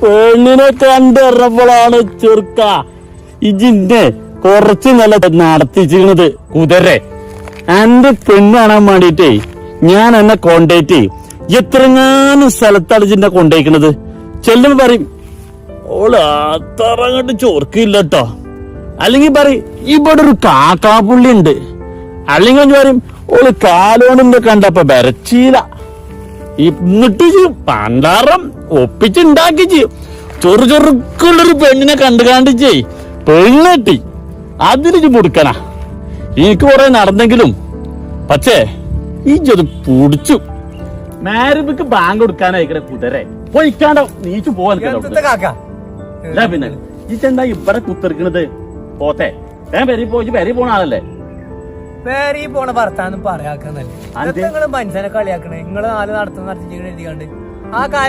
പെണ്ണിനെ കണ്ടിറപ്പോഴാണ് ചെറുക്ക ഇജിന്റെ കുറച്ച് നല്ല നടത്തിച്ചിരുന്നത് കുതിരെ. എന്റെ പെണ്ണ് കാണാൻ വേണ്ടിട്ടേ ഞാൻ എന്നെ കൊണ്ടേറ്റ് എത്രങ്ങാനും സ്ഥലത്താണ് ഇജിന്റെ കൊണ്ടേക്കണത്. ചെല്ലുമ്പോ പറയും ഓള് അത്ര അങ്ങോട്ട് ചോർക്കില്ലട്ടോ, അല്ലെങ്കിൽ പറയും ഇവിടെ ഒരു കാക്കാപ്പുള്ളി ഉണ്ട്, അല്ലെങ്കിൽ പറയും ഓള് കാലോണിന്റെ കണ്ടപ്പോ വരച്ചീല. എന്നിട്ട് പണ്ടാറം ഒപ്പിച്ചുണ്ടാക്കി ചെയ്യും. ചെറുക്കുള്ളൊരു പെണ്ണിനെ കണ്ടുകാണ്ടിച്ചേ പെണ്ണെട്ടി അതിന് മുടുക്കണ. എനിക്ക് കുറെ നടന്നെങ്കിലും പക്ഷേ ഈ ചെറു പുടിച്ചു മാരിബിക്ക് ബാങ്ക് കൊടുക്കാനായിക്കണ കുതിരെ പോയിക്കാണ്ടോ നീച്ചു പോവാൻ. പിന്നെ ഈ ചെന്താ ഇവിടെ കുത്തിരിക്കണത് പോത്തെ പെരി പോയി പെരി പോണ ആളല്ലേ. പേരീ പോണ ഭർത്താനും പറയാക്കുന്നല്ലേ. നിങ്ങള് മനുഷ്യനെ കളിയാക്കണേ. നിങ്ങള് നാല് നടത്തുന്ന നടത്തി ആ കാര്യം